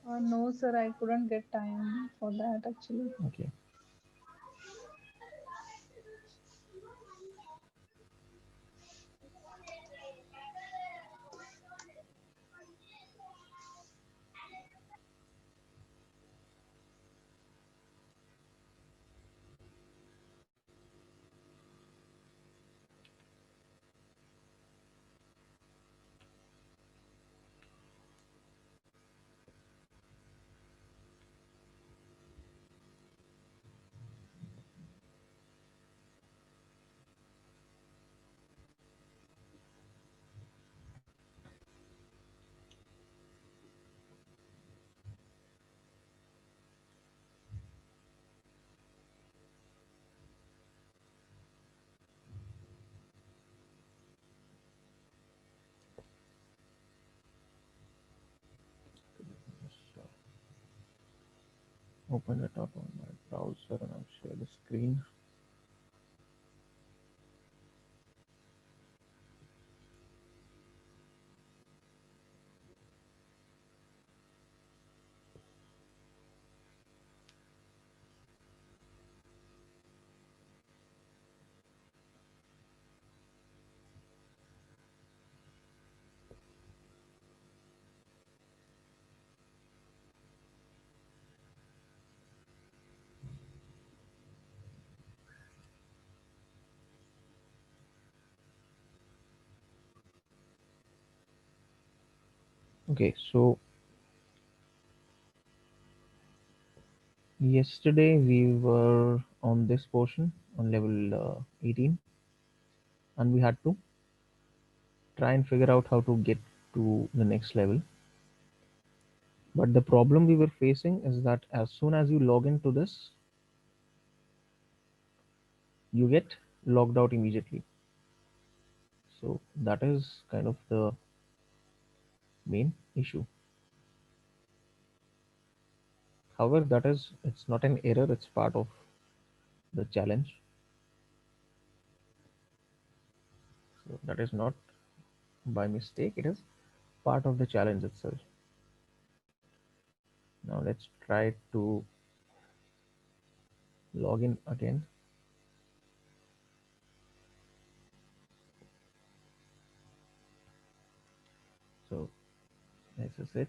No, sir, I couldn't get time for that actually. Okay. Just open it up on my browser and I'll share the screen. Okay, so yesterday we were on this portion on level 18, and we had to try and figure out how to get to the next level. But the problem we were facing is that as soon as you log into this, you get logged out immediately. So that is kind of the main issue. However, it's not an error, it's part of the challenge. So that is not by mistake, it is part of the challenge itself. Now let's try to log in again. So SSH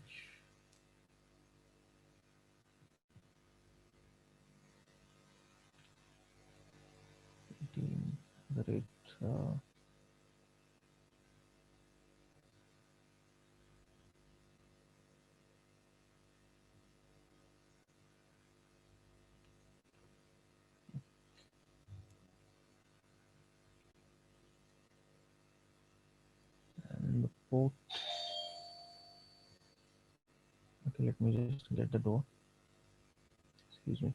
18 the rate and the port. Okay, let me just get the door. Excuse me.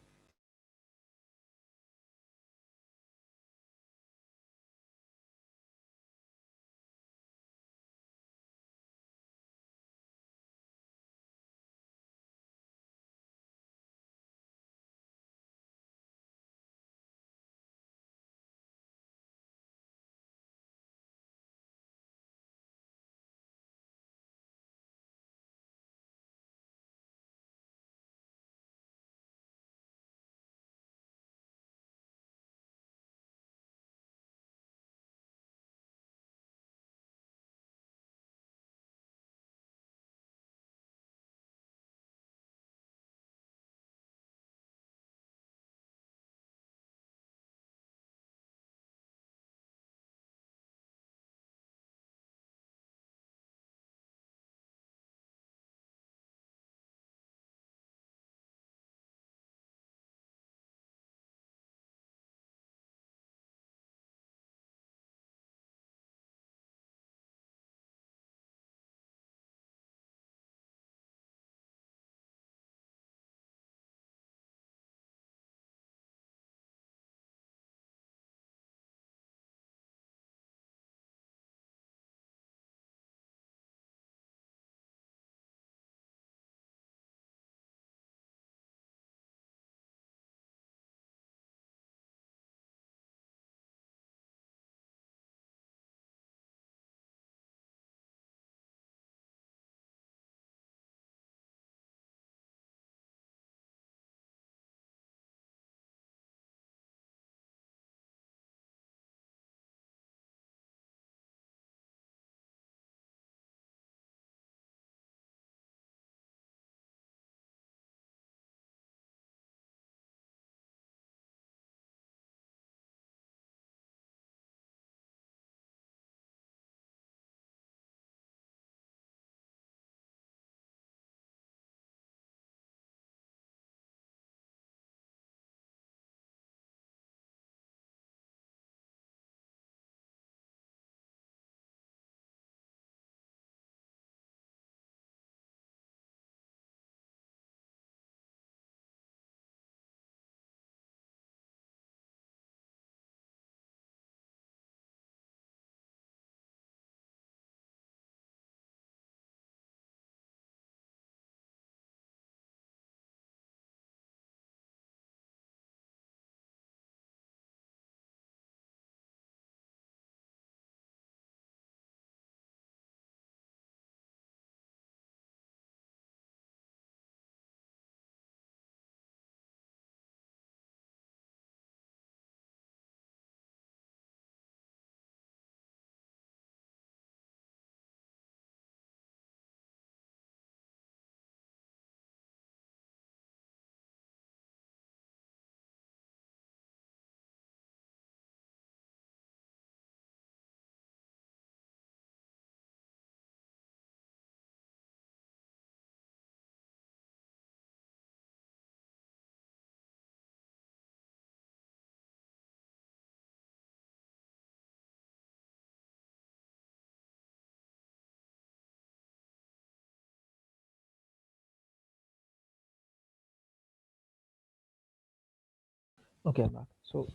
Okay, I'm back. So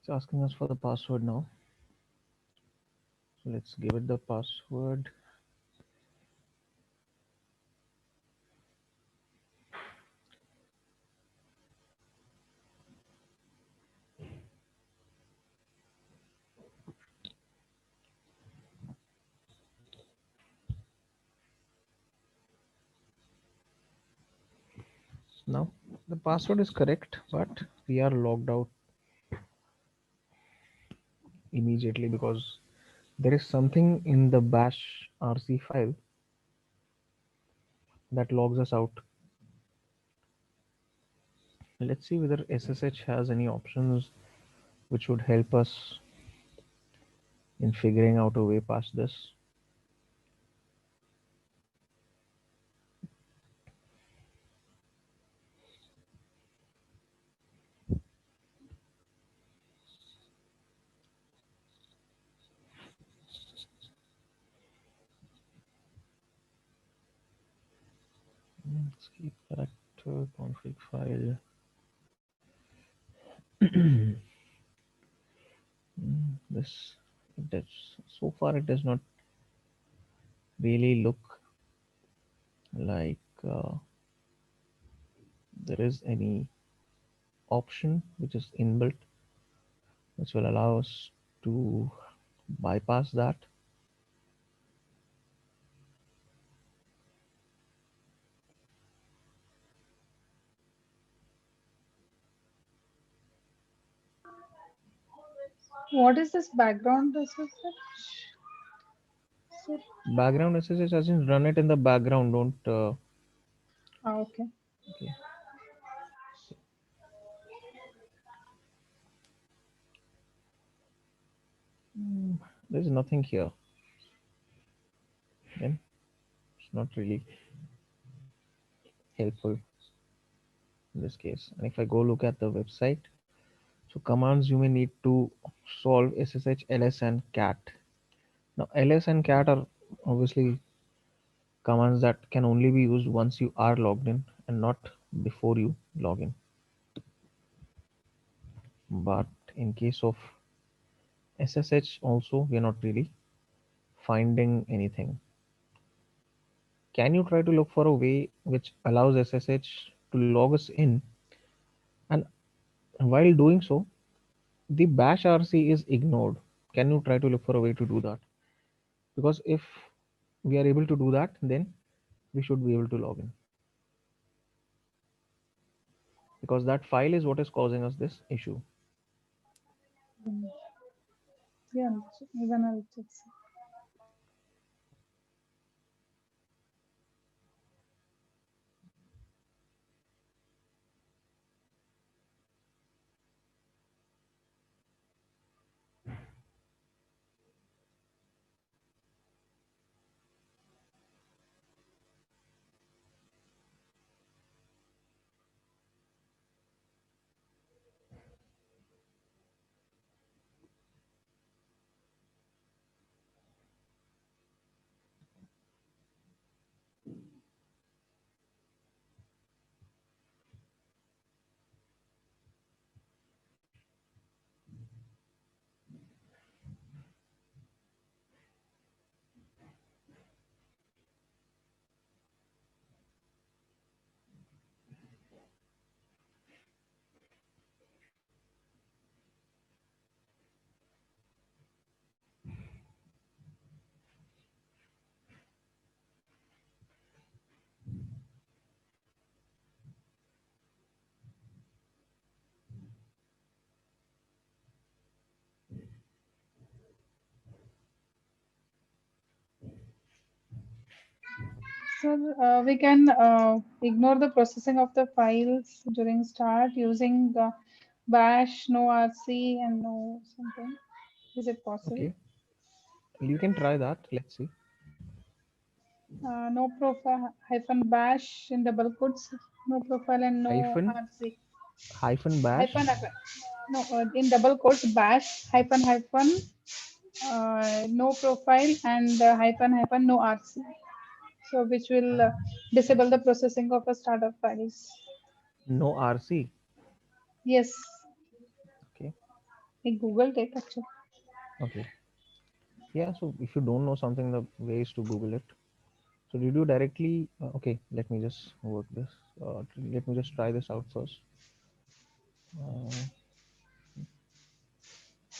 it's asking us for the password now. So let's give it the password. Now the password is correct, but we are logged out immediately because there is something in the bash rc file that logs us out. Let's see whether SSH has any options which would help us in figuring out a way past this. Let's keep character config file. This it does, so far it does not really look like there is any option which is inbuilt which will allow us to bypass that. What is this background SSH? Background SSH as in run it in the background, don't Ah, okay. okay. There's nothing here, then it's not really helpful in this case. And if I go look at the website, so commands you may need to solve SSH, ls, and cat. Now ls and cat are obviously commands that can only be used once you are logged in and not before you log in. But in case of SSH also, we are not really finding anything. Can you try to look for a way which allows SSH to log us in? And while doing so, the bash RC is ignored. Can you try to look for a way to do that? Because if we are able to do that, then we should be able to log in. Because that file is what is causing us this issue. Mm. Yeah, even I'll check. So we can ignore the processing of the files during start using bash no rc and no something. Is it possible? Okay, you can try that. Let's see. No profile hyphen bash in double quotes. No profile and no Hyphen rc. hyphen bash Hyphen. No, in double quotes bash hyphen no profile and hyphen no rc. So which will disable the processing of the startup files. No RC. Yes, Okay. I googled it actually. Okay. Yeah. So if you don't know something, the way is to Google it. So did you directly? Okay. Let me just work this. Let me just try this out first. Uh,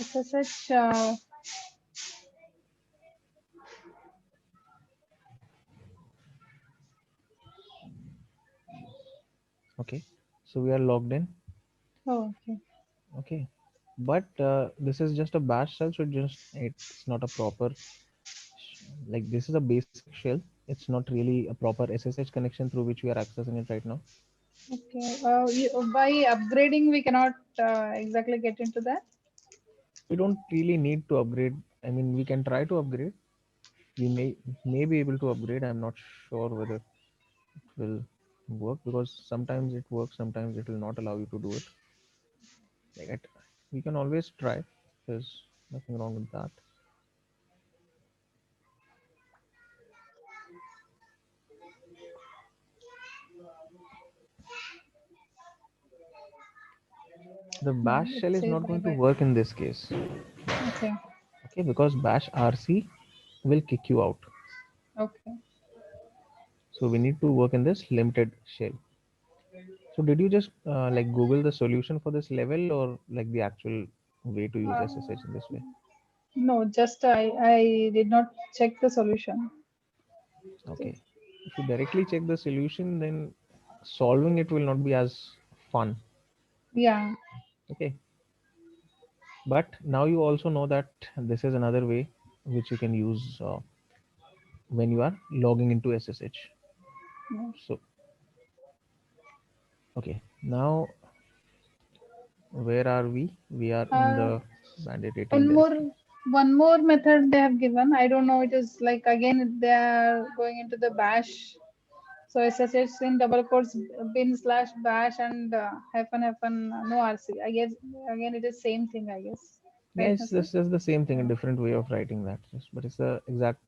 SSH. okay. So we are logged in. Oh, okay. Okay. But this is just a bash shell, so it's not a proper like this is a basic shell. It's not really a proper SSH connection through which we are accessing it right now. Okay. By upgrading, we cannot exactly get into that. We don't really need to upgrade. I mean, we can try to upgrade. We may be able to upgrade. I'm not sure whether it will work because sometimes it works, sometimes it will not allow you to do it. Like we can always try. There's nothing wrong with that. The bash It shell is says not bye going to bye. work in this case. Okay. Okay, because bash RC will kick you out. Okay. So we need to work in this limited shell. So did you just like Google the solution for this level or like the actual way to use Uh, SSH in this way? no, just I did not check the solution. Okay. If you directly check the solution, then solving it will not be as fun. Yeah. Okay. But now you also know that this is another way which you can use when you are logging into SSH. Yeah. So, okay. Now, where are we? We are in Uh, the bandit 18 one more directory. one more method they have given. I don't know. It is like again they are going into the bash. So SSH in double quotes bin slash bash and hyphen no RC. I guess again it is same thing. I guess. Right, Yes, Nasir? this is the same thing, a Yeah. different way of writing that. But it's the exact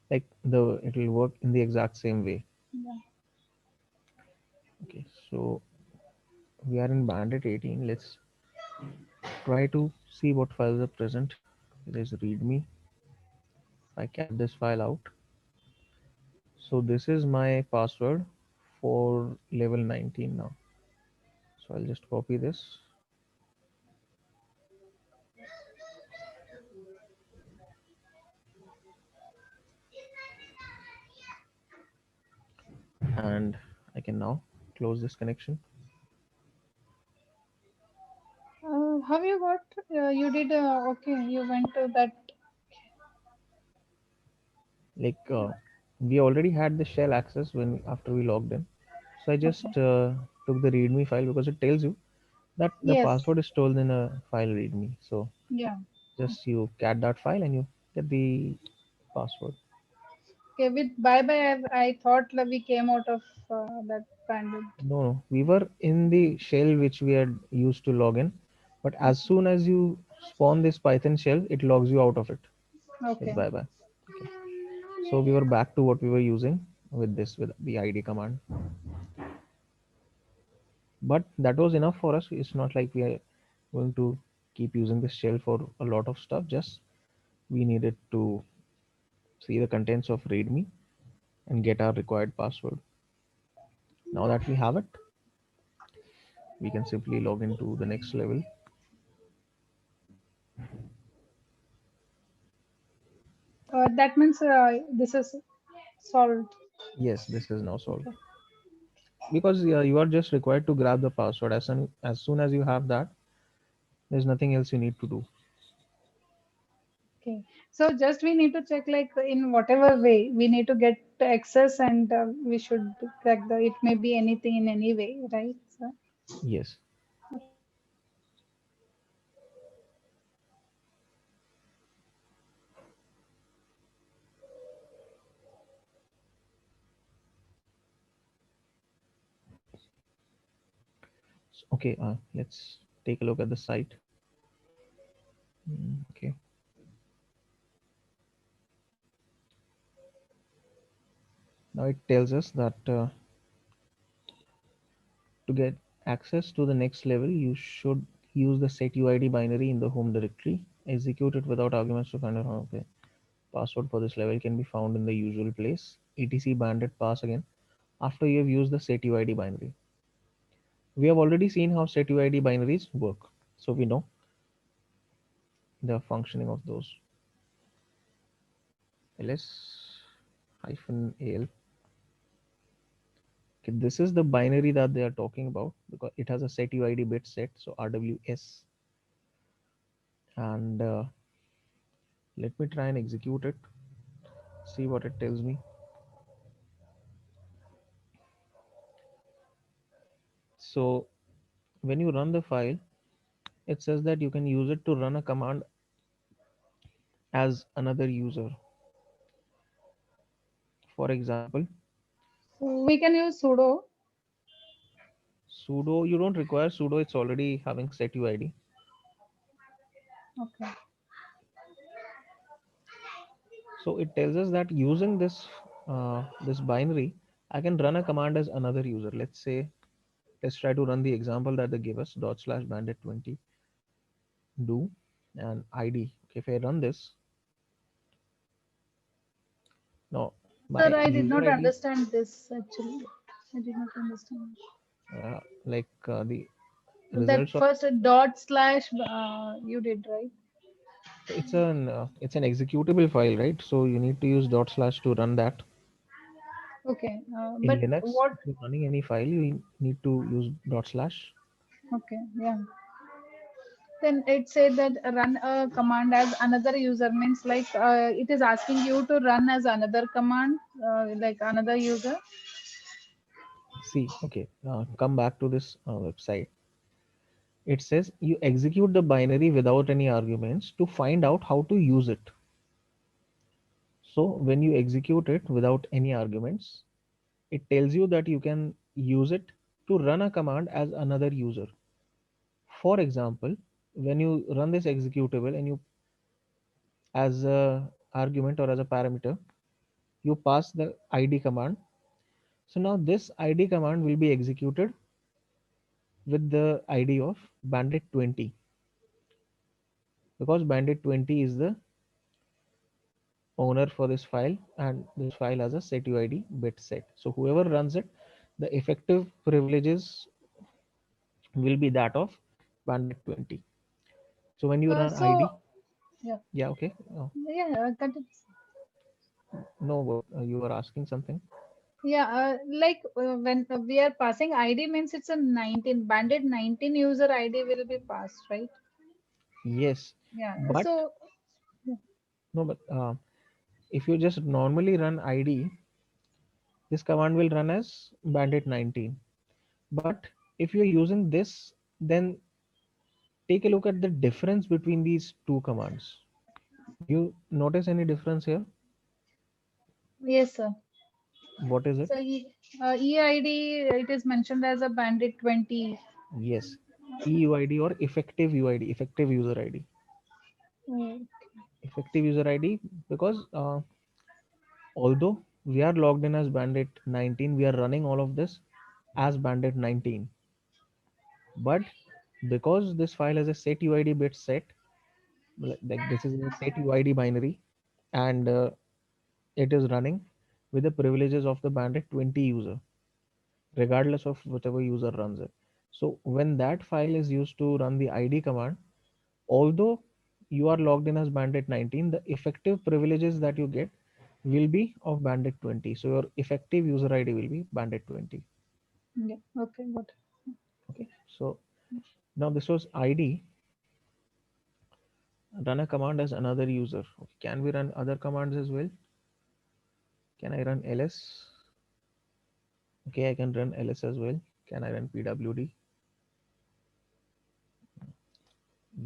like the it will work in the exact same way. Yeah. Okay, so we are in bandit 18. Let's try to see what files are present. There's readme. I cat this file out. So this is my password for level 19 now. So I'll just copy this and I can now close this connection. Have you got? You did. Okay. You went to that. Like we already had the shell access when after we logged in. So I Okay. just took the readme file because it tells you that the Yes. password is stored in a file readme. So Yeah. just you cat that file and you get the password. Okay. With bye bye, I thought that we came out of that bandit. No, no, we were in the shell which we had used to log in, but as Okay. soon as you spawn this Python shell, it logs you out of it with Okay. bye bye. Okay, so we were back to what we were using with this with the ID command, but that was enough for us. It's not like we are going to keep using this shell for a lot of stuff. Just we needed to see the contents of README and get our required password. Now that we have it, we can simply log into the next level. That means this is solved. Yes, this is now solved. Okay. Because you are just required to grab the password as soon as you have that. There's nothing else you need to do. Okay. So just we need to check like in whatever way we need to get the access and we should crack the. It may be anything in any way, right? So, Yes. Okay, let's take a look at the site. Okay, now it tells us that to get access to the next level, you should use the setuid binary in the home directory. Execute it without arguments to find out. Okay. Password for this level can be found in the usual place. etc bandit pass again after you have used the setuid binary. We have already seen how setuid binaries work, so we know the functioning of those. ls -al. Okay, this is the binary that they are talking about because it has a setuid bit set, so rws. And let me try and execute it, see what it tells me. So when you run the file, it says that you can use it to run a command as another user. For example, So we can use sudo. sudo, you don't require sudo, it's already having setuid. Okay. So it tells us that using this binary, I can run a command as another user. Let's say, let's try to run the example that they give us, /bandit20 do and id. Okay, if I run this, now Sir, my I did user not id, understand this actually. I did not understand. the That results of, first dot slash you did, right? it's an executable file, right? So you need to use // to run that. Okay. In But Linux, what? if you're running any file, you need to use // Okay. Yeah. Then it said that run a command as another user means like it is asking you to run as another command, like another user. See, okay, come back to this website. It says you execute the binary without any arguments to find out how to use it. So when you execute it without any arguments, it tells you that you can use it to run a command as another user. For example, when you run this executable and you, as a argument or as a parameter, you pass the id command. So now this id command will be executed with the id of bandit20, because bandit20 is the owner for this file and this file has a setuid bit set. So whoever runs it, the effective privileges will be that of bandit20. So when you run id, So yeah, yeah, okay. yeah, continue. No, but you were asking something. Yeah, like when we are passing ID means it's a 19 banded 19 user ID will be passed, right? Yes, Yeah. but So yeah. no, but if you just normally run id, this command will run as bandit19. But if you're using this, then take a look at the difference between these two commands. Do you notice any difference here? Yes, sir. What is So it? EID it is mentioned as a bandit 20. Yes, EUID or effective UID, effective user ID. Mm. Effective user ID, because although we are logged in as Bandit 19, we are running all of this as Bandit 19. But because this file has a set UID bit set, like this is a set UID binary, and it is running with the privileges of the Bandit 20 user, regardless of whatever user runs it. So when that file is used to run the ID command, although you are logged in as bandit 19, the effective privileges that you get will be of bandit 20. So your effective user id will be bandit 20. Yeah. Okay. What? Okay, so now this was id. Run a command as another user. Okay, can we run other commands as well? Can I run ls? Okay, I can run ls as well. Can I run pwd?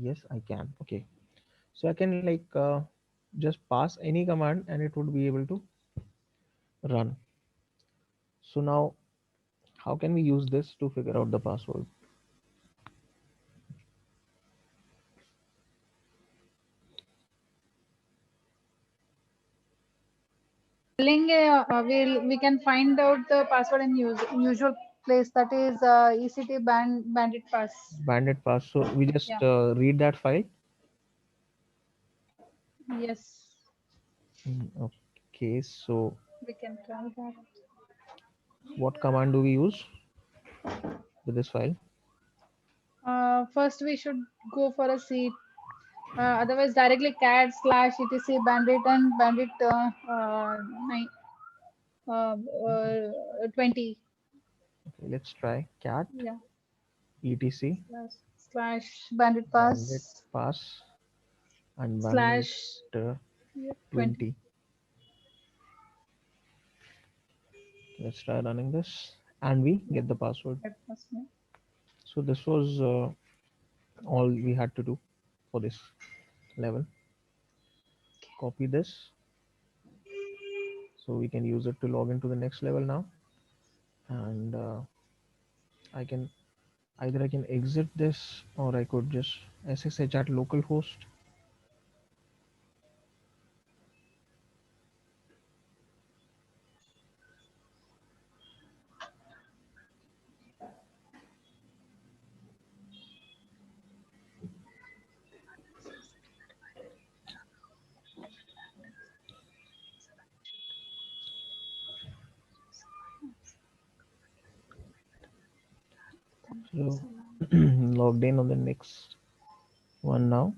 Yes, I can. Okay, so I can just pass any command and it would be able to run. So now how can we use this to figure out the password? Telling we can find out the password in usual place, that is ECT bandit pass. Bandit pass. So we just Yeah. read that file. Yes. Okay, so We can try that. what command do we use with this file? First, we should go for a seat. Otherwise, directly cat slash etc bandit and bandit 20. Okay, let's try cat Yeah. etc Slash bandit bandit pass pass and bandit slash uh, 20. 20. Let's try running this and we Yeah. get the password. That was me. So this was all we had to do for this level. Copy this so we can use it to log into the next level now. And I can either I can exit this or I could just SSH at localhost. So logged in on the next one now.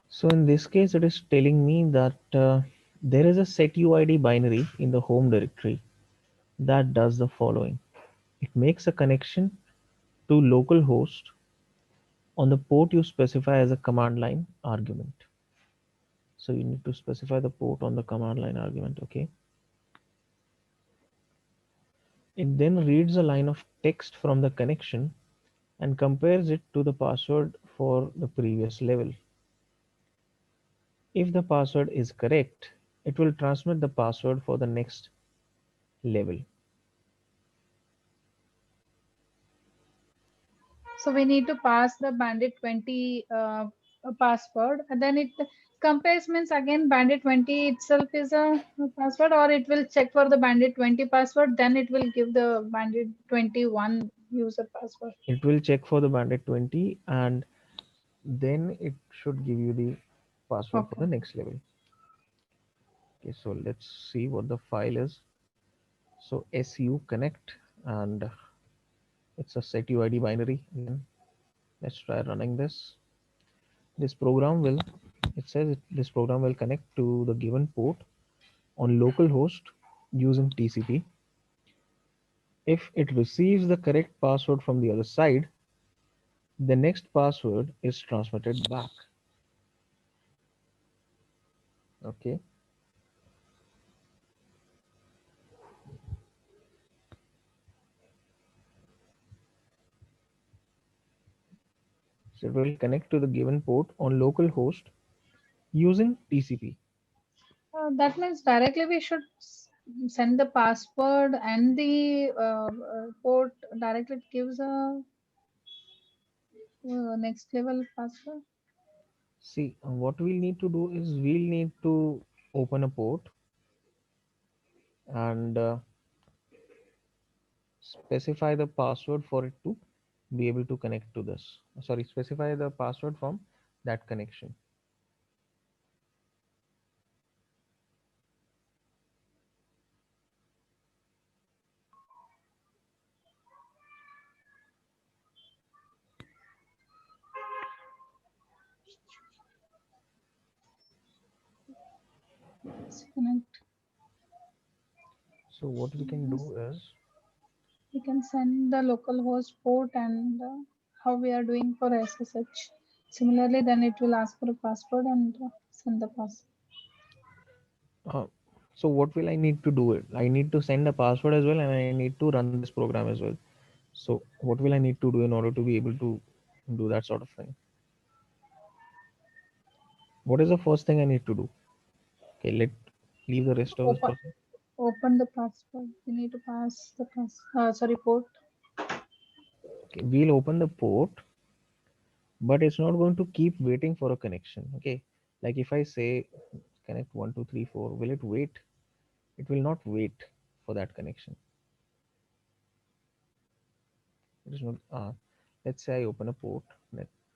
So in this case, it is telling me that there is a setuid binary in the home directory that does the following. It makes a connection to localhost on the port you specify as a command line argument. So you need to specify the port on the command line argument, okay? It then reads a line of text from the connection and compares it to the password for the previous level. If the password is correct, it will transmit the password for the next level. So we need to pass the bandit 20 password, and then it compares, means again bandit 20 itself is a password, or it will check for the bandit 20 password, then it will give the bandit 21 user password. It will check for the bandit 20 and then it should give you the password for Okay. the next level. Okay, so let's see what the file is. So su connect and it's a setuid binary again. Let's try running this. This program will, it says this program will connect to the given port on localhost using TCP. If it receives the correct password from the other side, the next password is transmitted back. Okay. So it will connect to the given port on localhost using TCP. That means directly we should send the password and the port directly. It gives a next level password. See, what we'll need to do is we'll need to open a port and specify the password for it to be able to connect to this. Sorry, specify the password from that connection. Connect. So what we can do is, We can send the local host port and how we are doing for SSH. Similarly, then it will ask for a password and send the password. uh, so what will I need to do it? I need to send a password as well and I need to run this program as well. So what will I need to do in order to be able to do that sort of thing? What is the first thing I need to do? Okay, let leave the rest of this Open, process. open the password. We need to pass the port. Okay, we'll open the port, but it's not going to keep waiting for a connection. Okay, like if I say connect 1 2 3 4, will it wait? It will not wait for that connection. It is not. Let's say I open a port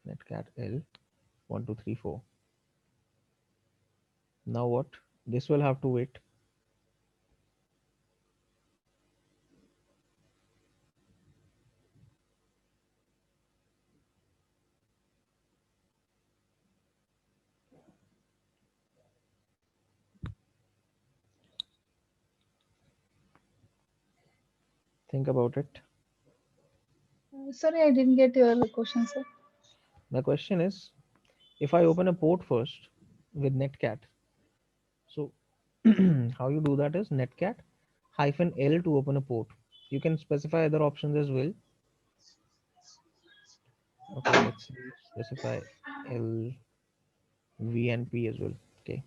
netcat L 1 2 3 4. Now what? This will have to wait. Think about it. Sorry, I didn't get your question, sir. The question is, if I open a port first with netcat, so how you do that is netcat hyphen L to open a port. You can specify other options as well. Okay, let's specify L, V, and P as well. Okay,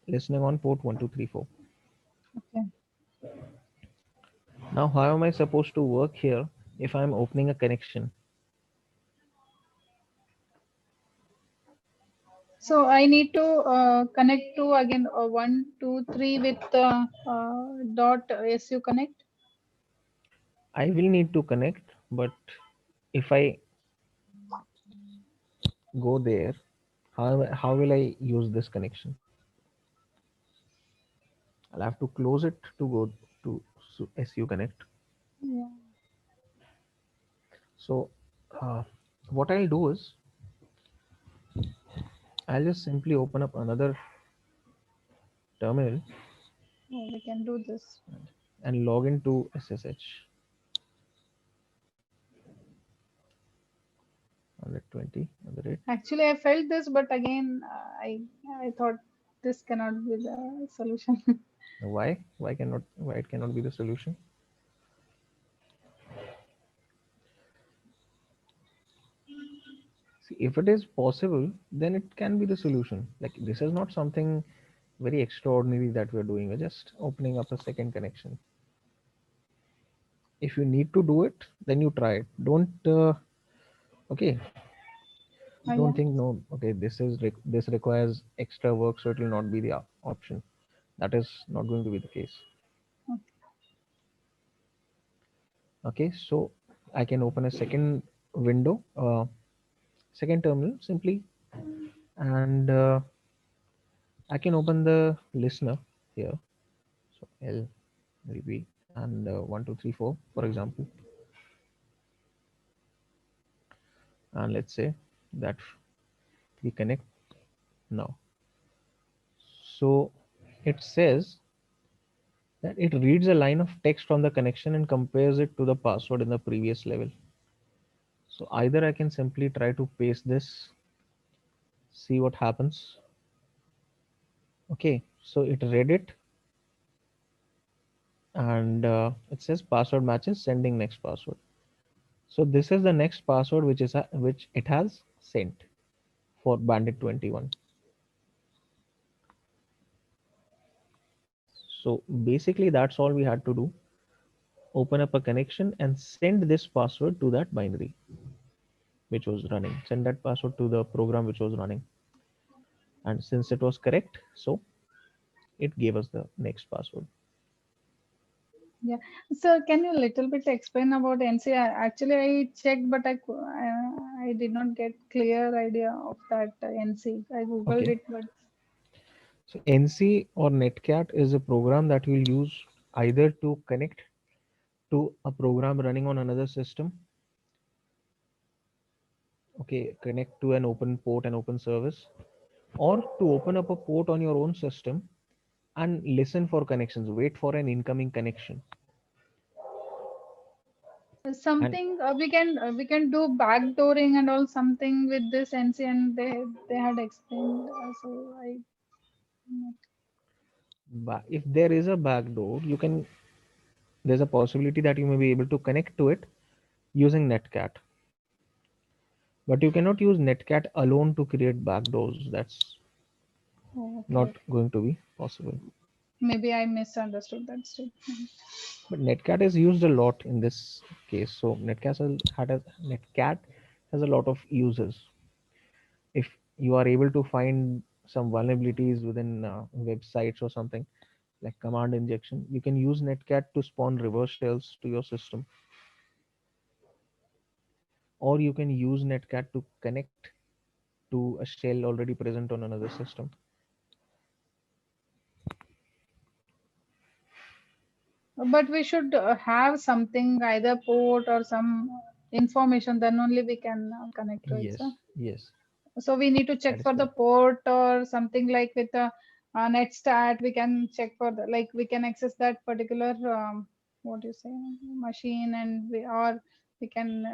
listening on port 1 2 3 4. Okay. Now, how am I supposed to work here if I'm opening a connection? So I need to connect to again 1 2 3 with dot su connect. I will need to connect, but if I go there, how will I use this connection? I'll have to close it to go to SU Connect. Yeah. So, what I'll do is I'll just simply open up another terminal Oh, we can do this. and log into SSH 120 at the rate. Actually, I felt this, but again, I thought this cannot be the solution. Why? Why it cannot be the solution? See, if it is possible, then it can be the solution. Like this is not something very extraordinary that we're doing. We're just opening up a second connection. If you need to do it, then you try it. Don't okay. Don't Yeah. think no. Okay, this requires extra work, so it will not be the option. That is not going to be the case. Okay, so I can open a second window, second terminal simply, and I can open the listener here. So L will be and 1 2 3 4, for example, and let's say that we connect now. So it says that it reads a line of text from the connection and compares it to the password in the previous level. So either I can simply try to paste this, see what happens. Okay, so it read it and it says password matches, sending next password. So this is the next password which it has sent for Bandit 21. So basically that's all we had to do. Open up a connection and send this password to that binary which was running. Send that password to the program which was running. And since it was correct, so it gave us the next password. Yeah. So can you little bit explain about NC? Actually, I checked, but I did not get clear idea of that NC. I googled Okay. it, but So NC or Netcat is a program that we'll use either to connect to a program running on another system. Okay, connect to an open port and open service, or to open up a port on your own system and listen for connections, wait for an incoming connection. And something we can do backdooring and all something with this NC, and they had explained. So I if there is a backdoor, there's a possibility that you may be able to connect to it using Netcat. But you cannot use Netcat alone to create backdoors. That's Oh, okay, Not okay. going to be possible. Maybe I misunderstood that statement. But Netcat is used a lot in this case. So Netcat has a lot of users. If you are able to find some vulnerabilities within websites or something like command injection, you can use Netcat to spawn reverse shells to your system, or you can use Netcat to connect to a shell already present on another system. But we should have something, either port or some information, then only we can connect to it. Yes, yes, So we need to check that is for the correct. port or something like with the netstat. We can check for the, like we can access that particular what do you say, machine, and we can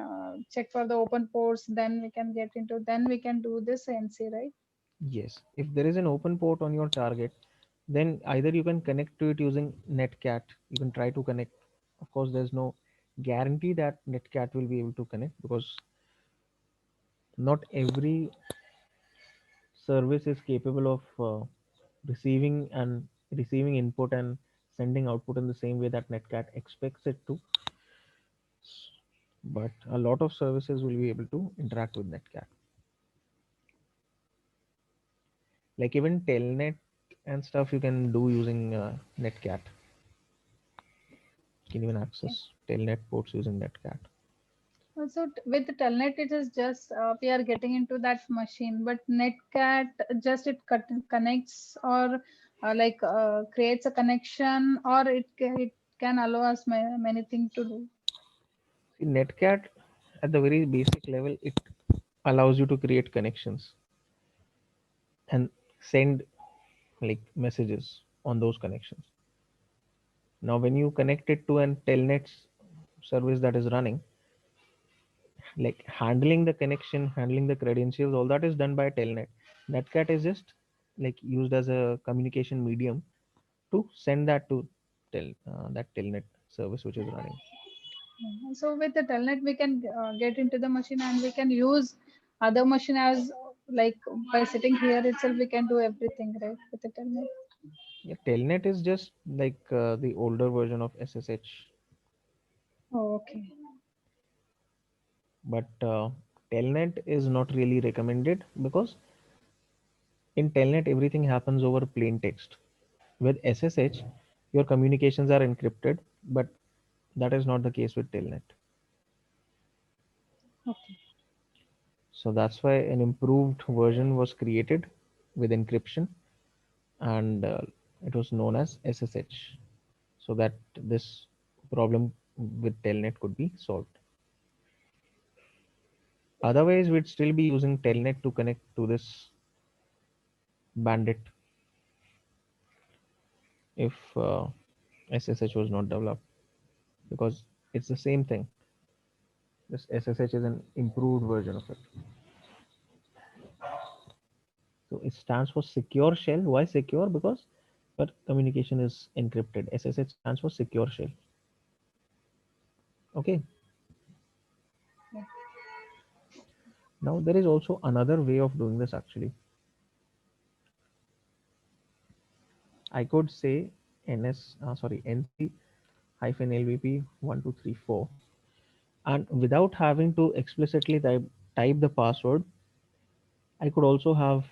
check for the open ports. Then we can get into. Then we can do this NC, right? Yes, if there is an open port on your target, then either you can connect to it using Netcat. You can try to connect. Of course, there's no guarantee that Netcat will be able to connect because not every service is capable of receiving input and sending output in the same way that Netcat expects it to. But a lot of services will be able to interact with Netcat. Like even Telnet and stuff you can do using Netcat. You can even Okay. access Telnet ports using Netcat. Also, with Telnet, it is just we are getting into that machine, but Netcat just it connects or creates a connection, or it can allow us many things to do. See, Netcat at the very basic level, it allows you to create connections and send like messages on those connections. Now, when you connect it to an Telnet service that is running, like handling the connection, handling the credentials, all that is done by Telnet. Netcat is just like used as a communication medium to send that to that Telnet service which is running. So with the Telnet, we can get into the machine and we can use other machine as like by sitting here itself, we can do everything right with the Telnet. Yeah, Telnet is just like the older version of SSH, Oh, okay. but Telnet is not really recommended because in Telnet everything happens over plain text. With SSH, your communications are encrypted, but that is not the case with Telnet. Okay. So that's why an improved version was created with encryption, and it was known as SSH, so that this problem with Telnet could be solved. Otherwise, we'd still be using Telnet to connect to this Bandit if SSH was not developed, because it's the same thing. This SSH is an improved version of it. So it stands for secure shell. Why secure? Because your communication is encrypted. SSH stands for secure shell. Okay. Yeah. Now there is also another way of doing this actually. I could say NC hyphen LVP 1234, and without having to explicitly type the password, I could also have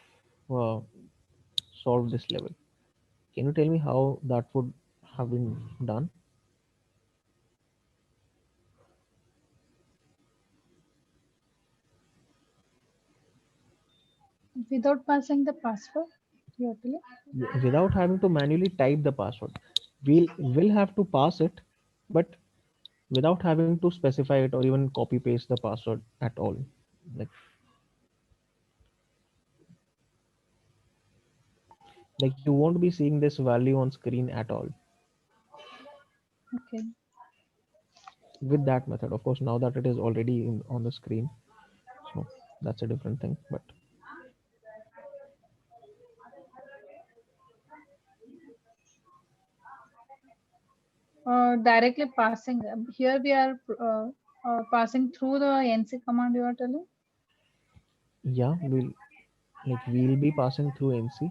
uh, solved this level. Can you tell me how that would have been done? Without passing the password, totally. Without having to manually type the password. We'll have to pass it, but without having to specify it or even copy paste the password at all. Like like you won't be seeing this value on screen at all Okay. with that method. Of course, now that it is already on the screen, so that's a different thing. But Directly passing. Here we are passing through the NC command, you are telling? yeah, we'll be passing through NC.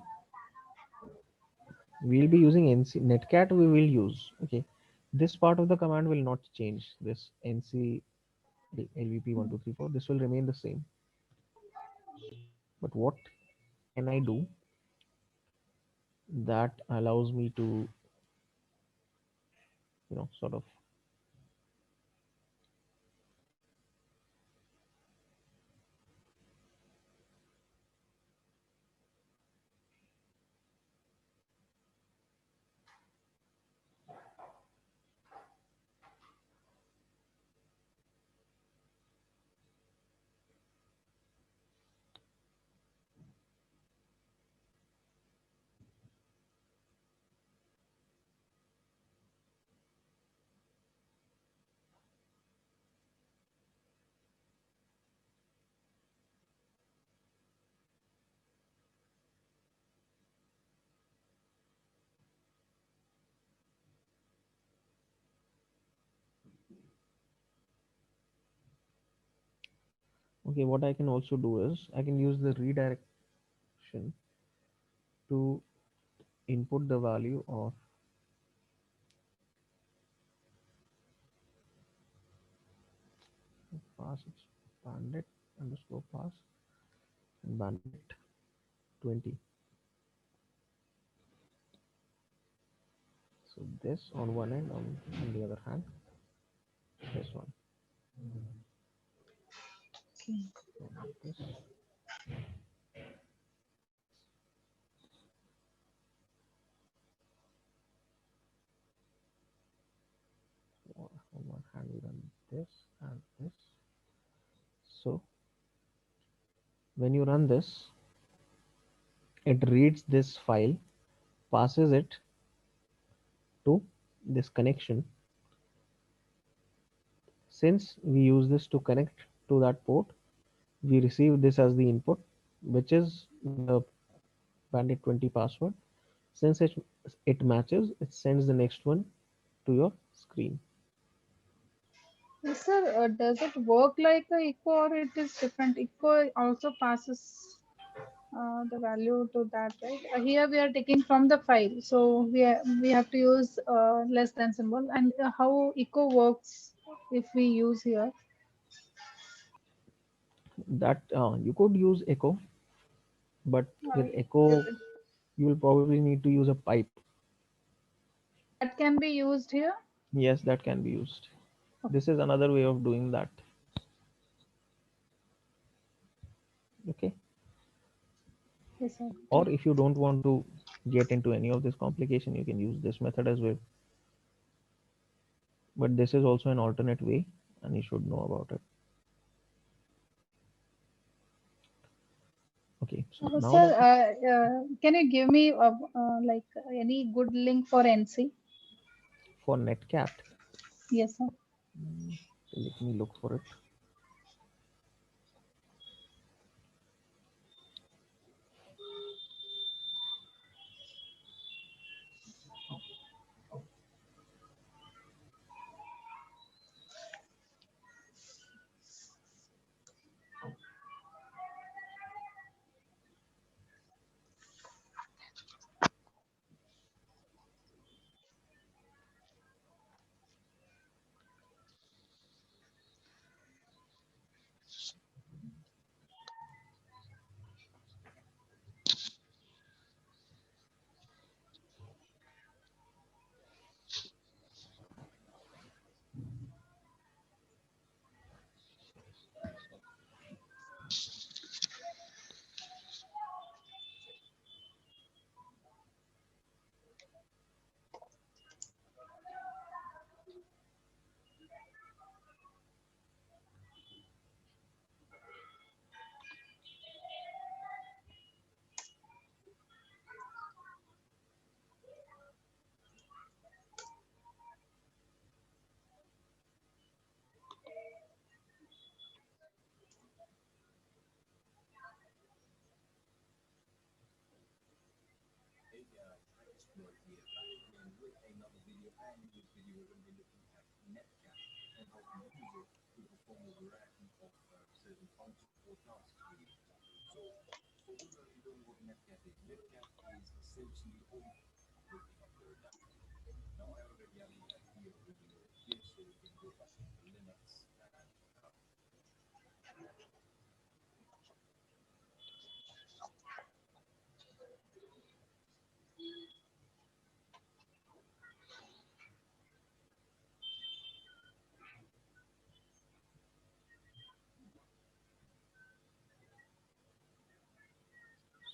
We'll be using nc netcat. We will use, okay, this part of the command will not change. This nc lvp1234, this will remain the same. But what can I do that allows me to, sort of, okay, what I can also do is I can use the redirection to input the value of pass. It's bandit underscore pass and bandit 20. So this on one end, on the other hand, this one. Okay. So this on one hand we run this and this. So when you run this, it reads this file, passes it to this connection. Since we use this to connect to that port, we receive this as the input, which is the bandit 20 password. Since it matches, it sends the next one to your screen. Yes, sir, does it work like a echo or it is different? Echo also passes the value to that, right? Here we are taking from the file, so we have to use less than symbol. And how echo works if we use here? That you could use echo, but with Is echo it, you will probably need to use a pipe. that can be used here? Yes, that can be used. Okay. This is another way of doing that. Okay. Yes, sir. Or if you don't want to get into any of this complication, you can use this method as well. But this is also an alternate way, and you should know about it. Okay, so now Sir, that can you give me like any good link for NC? for netcat, Yes, sir. let me look for it.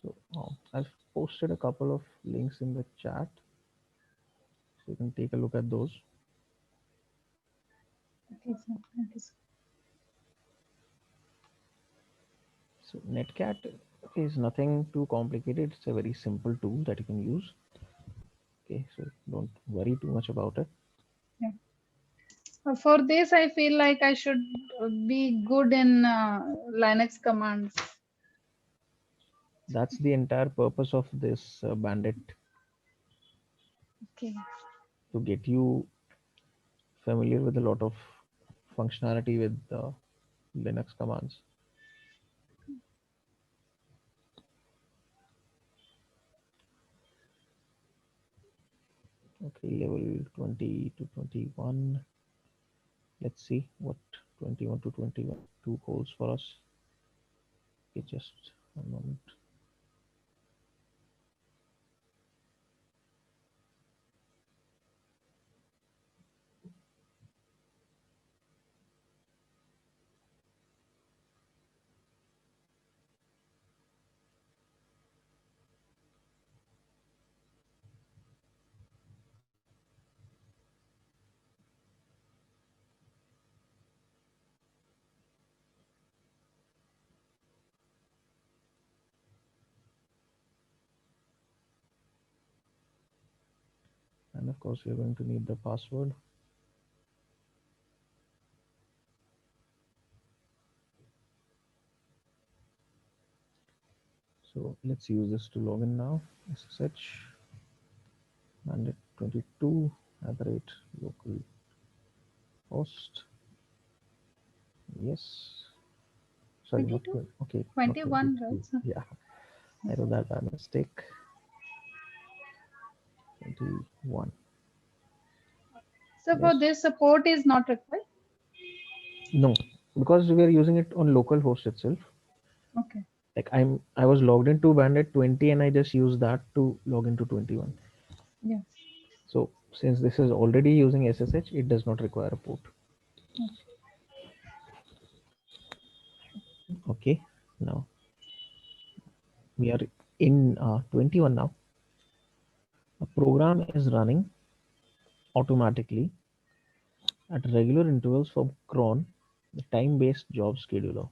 So I've posted a couple of links in the chat, so you can take a look at those. Okay, sir. Thank you, sir. So Netcat is nothing too complicated. It's a very simple tool that you can use. Okay, so don't worry too much about it. Yeah. For this, I feel like I should be good in Linux commands. That's the entire purpose of this Bandit, Okay. to get you familiar with a lot of functionality with Linux commands. Okay, level 20 to 21. Let's see what 21 to 22 holds for us. Okay, just a moment. And of course, we're going to need the password. So let's use this to log in now. SSH bandit 22 at the rate local host. Yes. Sorry, not 22? 20. Okay, not 21, right, 22. sir? Yeah, I wrote that by mistake. 21. So Yes. for this, support is not required. No, because we are using it on local host itself. Okay. Like I was logged into bandit 20 and I just used that to log into 21. Yeah. So since this is already using SSH, it does not require a port. Okay. Okay, now we are in 21 now. A program is running automatically at regular intervals from cron, the time-based job scheduler.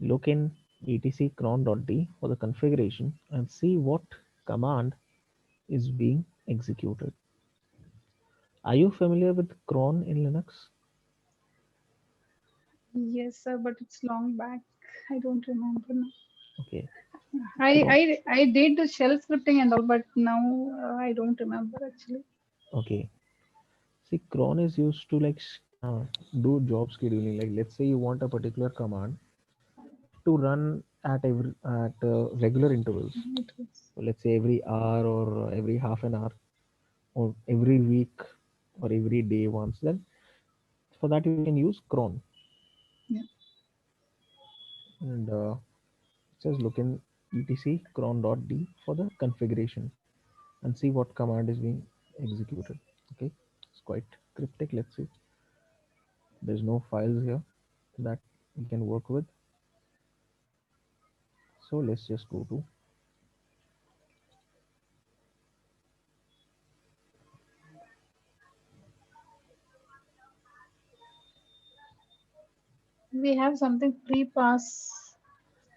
Look in etc cron.d for the configuration and see what command is being executed. Are you familiar with cron in Linux? Yes, sir, but it's long back. I don't remember now. Okay, I cron. I I did the shell scripting and all, but now I don't remember actually. Okay, see, cron is used to like do job scheduling. Like let's say you want a particular command to run at regular intervals. It was. So let's say every hour or every half an hour or every week or every day once. Then for that you can use cron. Yeah. And it says look in etc cron.d for the configuration and see what command is being executed. Okay, it's quite cryptic. Let's see. There's no files here that we can work with. So let's just go to, We have something pre-pass.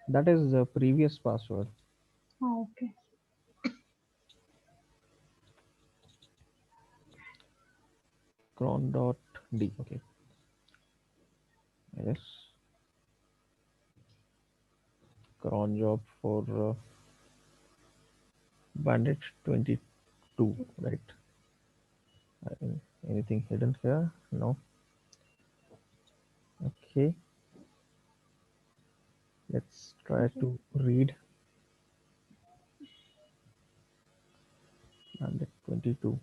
that is the previous password, Oh, okay. cron.d. Okay, yes, cron job for bandit 22, right? Uh, Anything hidden here? No. Okay, let's try Okay. to read bandit 22.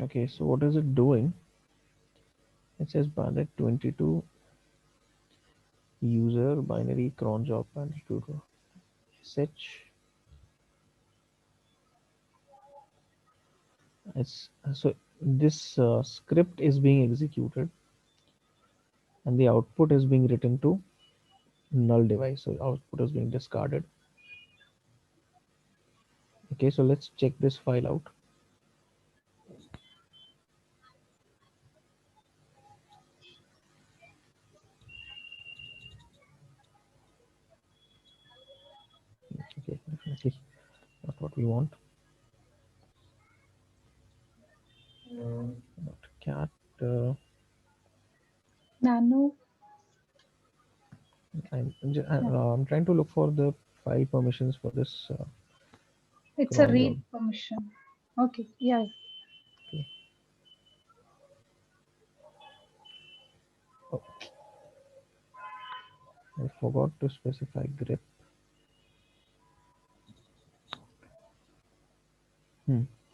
Okay, so what is it doing? It says bandit 22 user binary cron job bandit 22 sh. It's so this script is being executed and the output is being written to null device, so output is being discarded. Okay, so let's check this file out. Okay, definitely not what we want. Not cat. Nano. I'm trying to look for the file permissions for this It's a cron job. read permission. Okay, yeah. Okay. Oh, I forgot to specify grep.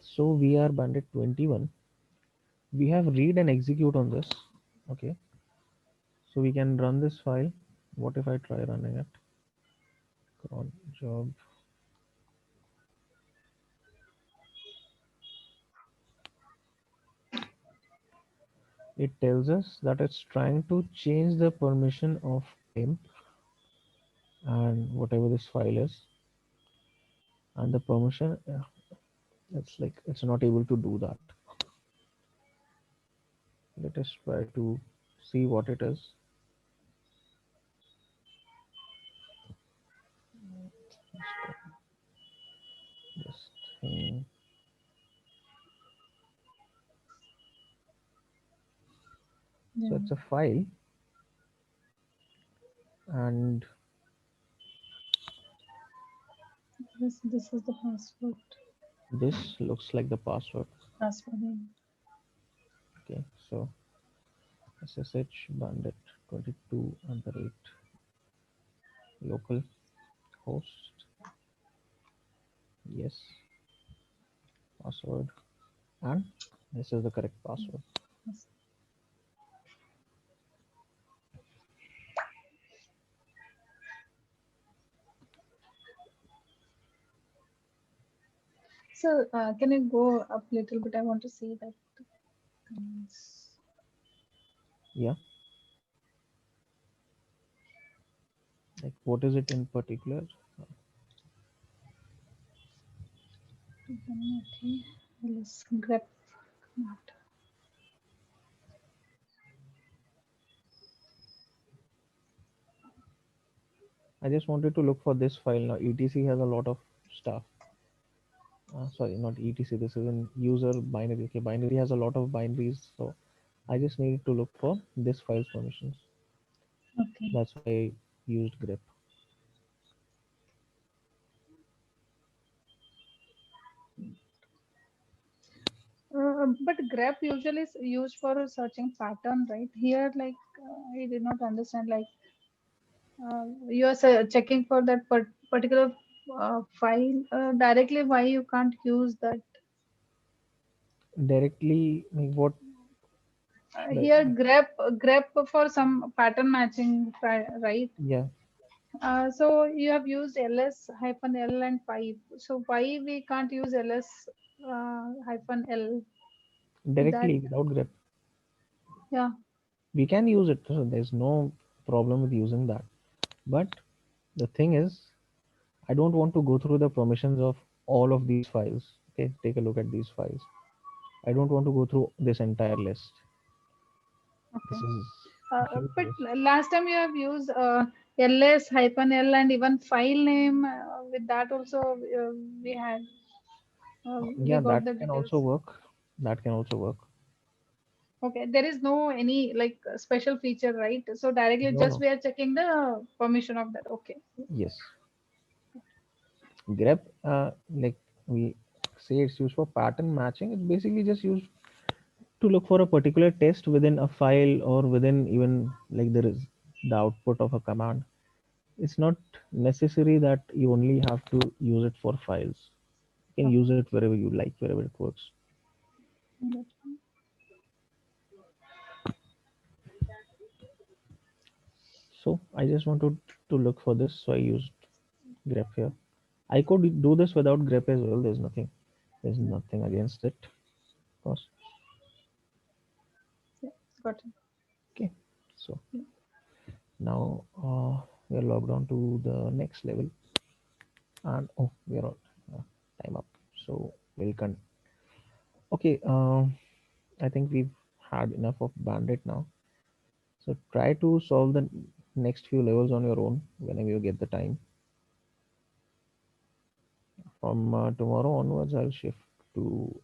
So we are bandit 21. We have read and execute on this. Okay, so we can run this file. What if I try running it? Cron job. It tells us that it's trying to change the permission of temp and whatever this file is, and the permission, it's like it's not able to do that. Let us try to see what it is. This thing. So Yeah. it's a file, and This is the password. this looks like the password. Password. Yeah. Okay, so SSH bandit 22 at the rate local host. Yes, password, and this is the correct password. Yes. So can you go up little bit? I want to see that. Comments. Yeah, like what is it in particular? Okay. Let's grab. I just wanted to look for this file now. etc has a lot of stuff. Sorry, not etc. This is in user binary. Okay, binary has a lot of binaries, so I just needed to look for this file's permissions. Okay. That's why I used grep. But grep usually is used for searching pattern, right? Here, like I did not understand. Like you are checking for that particular file directly. Why you can't use that? Directly, like what should I? Here, grep for some pattern matching, right? Yeah, So you have used ls hyphen l and pipe. So why we can't use ls hyphen l with that? directly without grep. Yeah. We can use it, so there's no problem with using that. But the thing is, I don't want to go through the permissions of all of these files. Okay, take a look at these files. I don't want to go through this entire list. Okay. This is a huge But list. last time you have used ls hyphen l and even file name with that also we had we Yeah, got that the can also details. work. That can also work. Okay, there is no any like special feature, right? So directly No, just no. we are checking the permission of that. Okay. Yes, grep, like we say, it's used for pattern matching. It's basically just used to look for a particular test within a file or within even like there is the output of a command. It's not necessary that you only have to use it for files. You can use it wherever you like, wherever it works. Okay. So I just wanted to look for this, so I used grep here. I could do this without grep as well. There's nothing against it, of course. Yeah, got it. Okay, So now we are logged on to the next level, and oh, we are on time up. So we'll okay. I think we've had enough of Bandit now. So try to solve the next few levels on your own whenever you get the time. From tomorrow onwards, I'll shift to